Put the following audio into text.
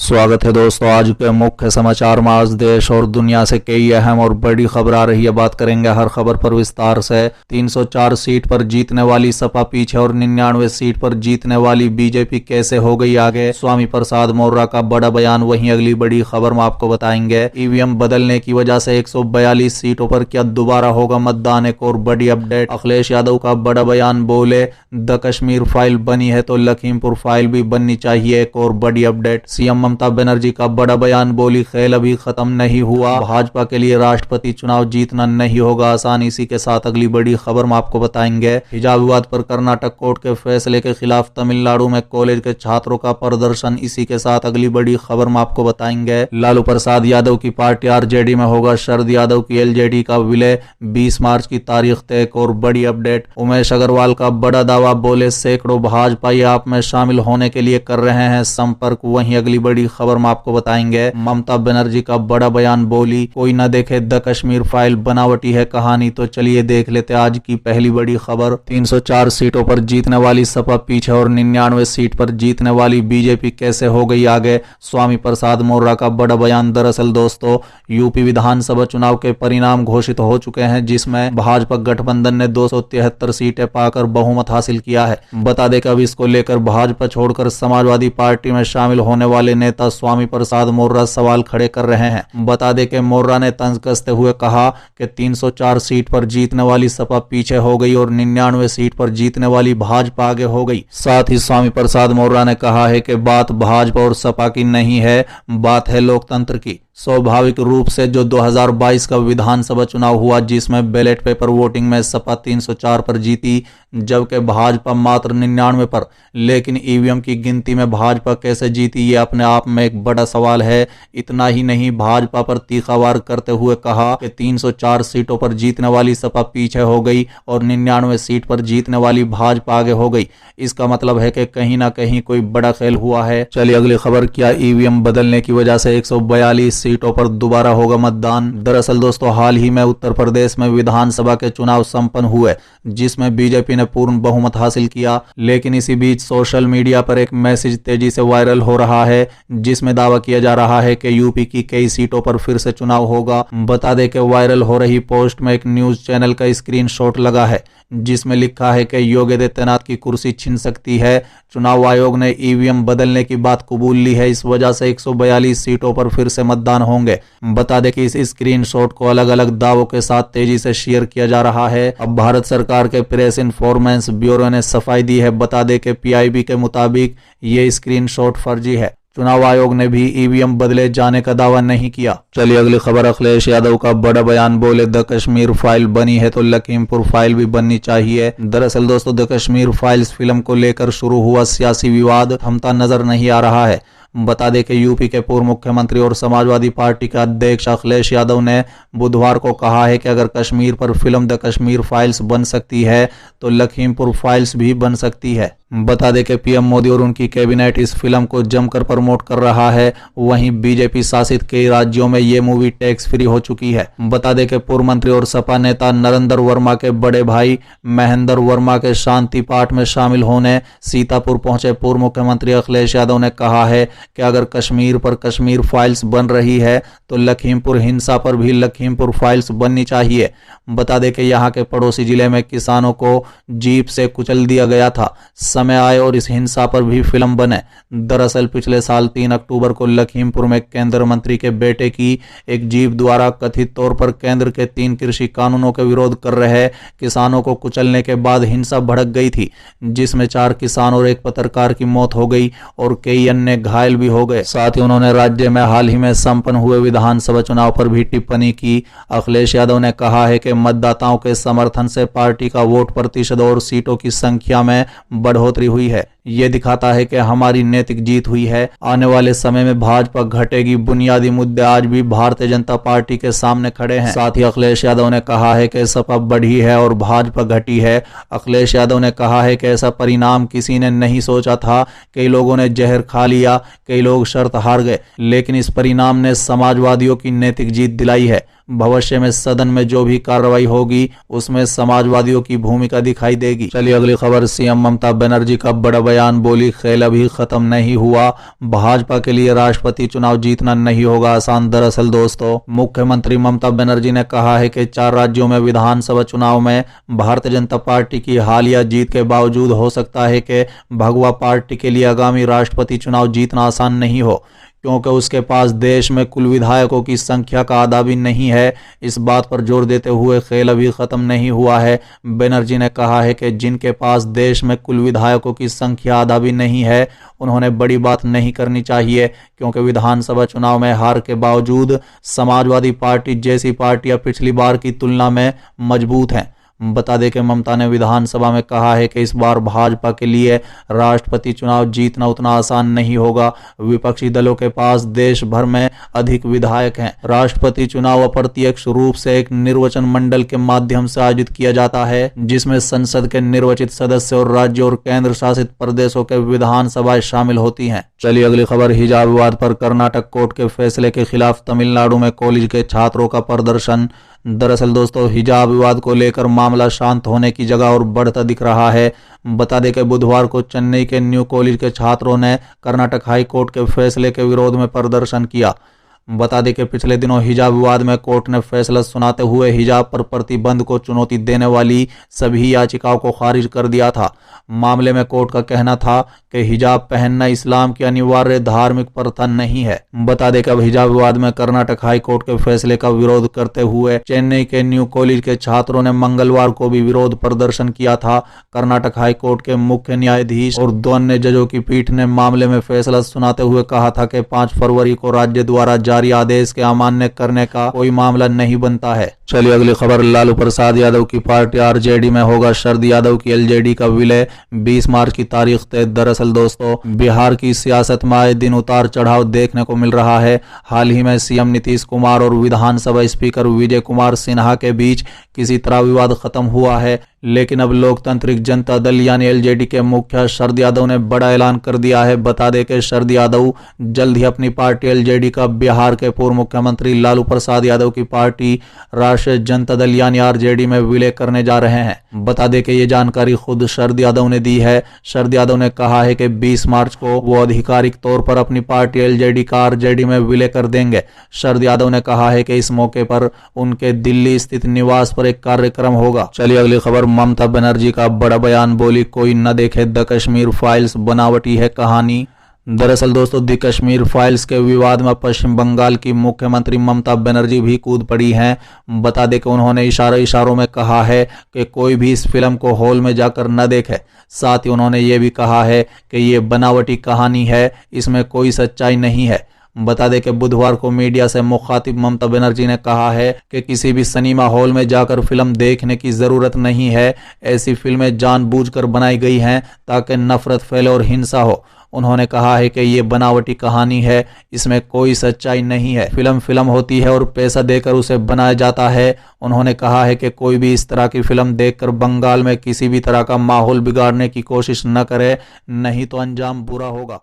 स्वागत है दोस्तों। आज के मुख्य समाचार में आज देश और दुनिया से कई अहम और बड़ी खबर आ रही है। बात करेंगे हर खबर पर विस्तार से। 304 सीट पर जीतने वाली सपा पीछे और 99 सीट पर जीतने वाली बीजेपी कैसे हो गई आगे, स्वामी प्रसाद मौर्य का बड़ा बयान। वहीं अगली बड़ी खबर में आपको बताएंगे ईवीएम बदलने की वजह से 142 सीटों पर क्या दोबारा होगा मतदान। एक और बड़ी अपडेट, अखिलेश यादव का बड़ा बयान, बोले द कश्मीर फाइल बनी है तो लखीमपुर फाइल भी बननी चाहिए। एक और बड़ी अपडेट, सीएम ममता बनर्जी का बड़ा बयान, बोली खेल अभी खत्म नहीं हुआ, भाजपा के लिए राष्ट्रपति चुनाव जीतना नहीं होगा आसान। इसी के साथ अगली बड़ी खबर में आपको बताएंगे हिजाब विवाद पर कर्नाटक कोर्ट के फैसले के खिलाफ तमिलनाडु में कॉलेज के छात्रों का प्रदर्शन। इसी के साथ अगली बड़ी खबर में आपको बताएंगे लालू प्रसाद यादव की पार्टी आरजेडी में होगा शरद यादव की एलजेडी का विलय, 20 मार्च की तारीख तय। और बड़ी अपडेट, उमेश अग्रवाल का बड़ा दावा, बोले सैकड़ों भाजपाई आप में शामिल होने के लिए कर रहे हैं संपर्क। वहीं अगली बड़ी खबर में आपको बताएंगे ममता बनर्जी का बड़ा बयान, बोली कोई न देखे द कश्मीर फाइल बनावटी है कहानी। तो चलिए देख लेते आज की पहली बड़ी खबर। 304 सीटों पर जीतने वाली सपा पीछे और 99 सीट पर जीतने वाली बीजेपी कैसे हो गई आगे, स्वामी प्रसाद मौर्य का बड़ा बयान। दरअसल दोस्तों, यूपी विधानसभा चुनाव के परिणाम घोषित हो चुके हैं, जिसमें भाजपा गठबंधन ने 273 सीटें पाकर बहुमत हासिल किया है। बता दें कि अब इसको लेकर भाजपा छोड़कर समाजवादी पार्टी में शामिल होने वाले नेता स्वामी प्रसाद मौर्य सवाल खड़े कर रहे हैं। बता दें कि मौर्य ने तंज कसते हुए कहा कि 304 सीट पर जीतने वाली सपा पीछे हो गई और 99 सीट पर जीतने वाली भाजपा आगे हो गई। साथ ही स्वामी प्रसाद मौर्य ने कहा है कि बात भाजपा और सपा की नहीं है, बात है लोकतंत्र की। स्वाभाविक रूप से जो 2022 का विधानसभा चुनाव हुआ, जिसमें बैलेट पेपर वोटिंग में सपा 304 पर जीती जबकि भाजपा मात्र 99 पर, लेकिन ईवीएम की गिनती में भाजपा कैसे जीती ये अपने आप में एक बड़ा सवाल है। इतना ही नहीं, भाजपा पर तीखा वार करते हुए कहा कि 304 सीटों पर जीतने वाली सपा पीछे हो गई और 99 सीट पर जीतने वाली भाजपा आगे हो गई। इसका मतलब है कि कहीं ना कहीं कोई बड़ा खेल हुआ है। चलिए अगली खबर, क्या ईवीएम बदलने की वजह से 142 सीटों पर दोबारा होगा मतदान। दरअसल दोस्तों, हाल ही में उत्तर प्रदेश में विधानसभा के चुनाव संपन्न हुए, जिसमें बीजेपी ने पूर्ण बहुमत हासिल किया। लेकिन इसी बीच सोशल मीडिया पर एक मैसेज तेजी से वायरल हो रहा है, जिसमें दावा किया जा रहा है कि यूपी की कई सीटों पर फिर से चुनाव होगा। बता दें कि वायरल हो रही पोस्ट में एक न्यूज चैनल का स्क्रीनशॉट लगा है, जिसमें लिखा है कि योगी आदित्यनाथ की कुर्सी छिन सकती है। चुनाव आयोग ने ईवीएम बदलने की बात कबूल ली है, इस वजह से 142 सीटों पर फिर से मतदान होंगे। बता दें कि इस स्क्रीनशॉट को अलग अलग दावों के साथ तेजी से शेयर किया जा रहा है। अब भारत सरकार के प्रेस इन्फॉर्मेंस ब्यूरो ने सफाई दी है। बता दें कि पीआईबी के मुताबिक ये स्क्रीनशॉट फर्जी है। चुनाव आयोग ने भी ईवीएम बदले जाने का दावा नहीं किया। चलिए अगली खबर, अखिलेश यादव का बड़ा बयान, बोले द कश्मीर फाइल बनी है तो लखीमपुर फाइल भी बननी चाहिए। दरअसल दोस्तों, द कश्मीर फाइल्स फिल्म को लेकर शुरू हुआ सियासी विवाद थमता नजर नहीं आ रहा है। बता दें कि यूपी के पूर्व मुख्यमंत्री और समाजवादी पार्टी के अध्यक्ष अखिलेश यादव ने बुधवार को कहा है कि अगर कश्मीर पर फिल्म द कश्मीर फाइल्स बन सकती है तो लखीमपुर फाइल्स भी बन सकती है। बता दें कि पीएम मोदी और उनकी कैबिनेट इस फिल्म को जमकर प्रमोट कर रहा है। वहीं बीजेपी शासित कई राज्यों में ये मूवी टैक्स फ्री हो चुकी है। बता दें कि पूर्व मंत्री और सपा नेता नरेंद्र वर्मा के बड़े भाई महेंद्र वर्मा के शांति पाठ में शामिल होने सीतापुर पहुंचे पूर्व मुख्यमंत्री अखिलेश यादव ने कहा है कि अगर कश्मीर पर कश्मीर फाइल्स बन रही है तो लखीमपुर हिंसा पर भी लखीमपुर फाइल्स बननी चाहिए। बता दें कि यहाँ के पड़ोसी जिले में किसानों को जीप से कुचल दिया गया था, समय आए और इस हिंसा पर भी फिल्म बने। दरअसल पिछले साल 3 अक्टूबर को लखीमपुर में केंद्र मंत्री के बेटे की एक जीप द्वारा कथित तौर पर केंद्र के 3 कृषि कानूनों के विरोध कर रहे किसानों को कुचलने के बाद हिंसा भड़क गई थी, जिसमें 4 किसान और एक पत्रकार की मौत हो गई और कई अन्य घायल भी हो गए। साथ ही उन्होंने राज्य में हाल ही में संपन्न हुए विधानसभा चुनाव पर भी टिप्पणी की। अखिलेश यादव ने कहा है कि मतदाताओं के समर्थन से पार्टी का वोट प्रतिशत और सीटों की संख्या में बढ़ोतरी हुई है। ये दिखाता है कि हमारी नैतिक जीत हुई है। आने वाले समय में भाजपा घटेगी। बुनियादी मुद्दे आज भी भारतीय जनता पार्टी के सामने खड़े हैं। साथ ही अखिलेश यादव ने कहा है कि सपा बढ़ी है और भाजपा घटी है। अखिलेश यादव ने कहा है कि ऐसा परिणाम किसी ने नहीं सोचा था। कई लोगों ने जहर खा लिया, कई लोग शर्त हार गए, लेकिन इस परिणाम ने समाजवादियों की नैतिक जीत दिलाई है। भविष्य में सदन में जो भी कार्रवाई होगी उसमें समाजवादियों की भूमिका दिखाई देगी। चलिए अगली खबर, सीएम ममता बनर्जी का बड़ा बयान, बोली खेल अभी खत्म नहीं हुआ, भाजपा के लिए राष्ट्रपति चुनाव जीतना नहीं होगा आसान। दरअसल दोस्तों, मुख्यमंत्री ममता बनर्जी ने कहा है कि 4 राज्यों में विधानसभा चुनाव में भारतीय जनता पार्टी की हालिया जीत के बावजूद हो सकता है कि भगवा पार्टी के लिए आगामी राष्ट्रपति चुनाव जीतना आसान नहीं हो, क्योंकि उसके पास देश में कुल विधायकों की संख्या का आधा भी नहीं है। इस बात पर जोर देते हुए खेल अभी खत्म नहीं हुआ है, बनर्जी ने कहा है कि जिनके पास देश में कुल विधायकों की संख्या आधा भी नहीं है उन्होंने बड़ी बात नहीं करनी चाहिए, क्योंकि विधानसभा चुनाव में हार के बावजूद समाजवादी पार्टी जैसी पार्टियां पिछली बार की तुलना में मजबूत हैं। बता दें कि ममता ने विधानसभा में कहा है कि इस बार भाजपा के लिए राष्ट्रपति चुनाव जीतना उतना आसान नहीं होगा। विपक्षी दलों के पास देश भर में अधिक विधायक हैं। राष्ट्रपति चुनाव अप्रत्यक्ष रूप से एक निर्वाचन मंडल के माध्यम से आयोजित किया जाता है, जिसमें संसद के निर्वाचित सदस्य और राज्य और केंद्र शासित प्रदेशों के विधानसभाएं शामिल होती हैं। चलिए अगली खबर, हिजाब विवाद पर कर्नाटक कोर्ट के फैसले के खिलाफ तमिलनाडु में कॉलेज के छात्रों का प्रदर्शन। दरअसल दोस्तों, हिजाब विवाद को लेकर मामला शांत होने की जगह और बढ़ता दिख रहा है। बता दें कि बुधवार को चेन्नई के न्यू कॉलेज के छात्रों ने कर्नाटक हाई कोर्ट के फैसले के विरोध में प्रदर्शन किया। बता दें कि पिछले दिनों हिजाब विवाद में कोर्ट ने फैसला सुनाते हुए हिजाब पर प्रतिबंध को चुनौती देने वाली सभी याचिकाओं को खारिज कर दिया था। मामले में कोर्ट का कहना था कि हिजाब पहनना इस्लाम की अनिवार्य धार्मिक प्रथा नहीं है। बता दें कि अब हिजाब विवाद में कर्नाटक हाई कोर्ट के फैसले का विरोध करते हुए चेन्नई के न्यू कॉलेज के छात्रों ने मंगलवार को भी विरोध प्रदर्शन किया था। कर्नाटक हाई कोर्ट के मुख्य न्यायाधीश और 2 अन्य जजों की पीठ ने मामले में फैसला सुनाते हुए कहा था कि 5 फरवरी को राज्य द्वारा जारी आदेश के अमान्य करने का कोई मामला नहीं बनता है। चलिए अगली खबर, लालू प्रसाद यादव की पार्टी आरजेडी में होगा शरद यादव की एलजेडी का विलय, 20 मार्च की तारीख तय। दरअसल दोस्तों, बिहार की सियासत में आए दिन उतार चढ़ाव देखने को मिल रहा है। हाल ही में सीएम नीतीश कुमार और विधानसभा स्पीकर विजय कुमार सिन्हा के बीच किसी तरह विवाद खत्म हुआ है, लेकिन अब लोकतांत्रिक जनता दल यानी एलजेडी के मुखिया शरद यादव ने बड़ा ऐलान कर दिया है। बता दें कि शरद यादव जल्द ही अपनी पार्टी एलजेडी का बिहार के पूर्व मुख्यमंत्री लालू प्रसाद यादव की पार्टी राष्ट्रीय जनता दल यानी आरजेडी में विलय करने जा रहे हैं। बता दें कि ये जानकारी खुद शरद यादव ने दी है। शरद यादव ने कहा है कि 20 मार्च को वो आधिकारिक तौर पर अपनी पार्टी एलजेडी का आरजेडी में विलय कर देंगे। शरद यादव ने कहा है कि इस मौके पर उनके दिल्ली स्थित निवास पर एक कार्यक्रम होगा। चलिए अगली खबर, ममता बनर्जी का बड़ा बयान, बोली कोई न देखे द कश्मीर फाइल्स, बनावटी है कहानी। दरअसल दोस्तों, द कश्मीर फाइल्स के विवाद में पश्चिम बंगाल की मुख्यमंत्री ममता बनर्जी भी कूद पड़ी हैं। बता दें कि उन्होंने इशारों में कहा है कि कोई भी इस फिल्म को हॉल में जाकर न देखे। साथ ही उन्होंने ये भी कहा है कि ये बनावटी कहानी है, इसमें कोई सच्चाई नहीं है। बता दें कि बुधवार को मीडिया से मुखातिब ममता बनर्जी ने कहा है कि किसी भी सिनेमा हॉल में जाकर फिल्म देखने की जरूरत नहीं है। ऐसी फिल्में जानबूझकर बनाई गई हैं ताकि नफरत फैले और हिंसा हो। उन्होंने कहा है कि ये बनावटी कहानी है, इसमें कोई सच्चाई नहीं है। फिल्म होती है और पैसा देकर उसे बनाया जाता है। उन्होंने कहा है कि कोई भी इस तरह की फिल्म देखकर बंगाल में किसी भी तरह का माहौल बिगाड़ने की कोशिश न करे, नहीं तो अंजाम बुरा होगा।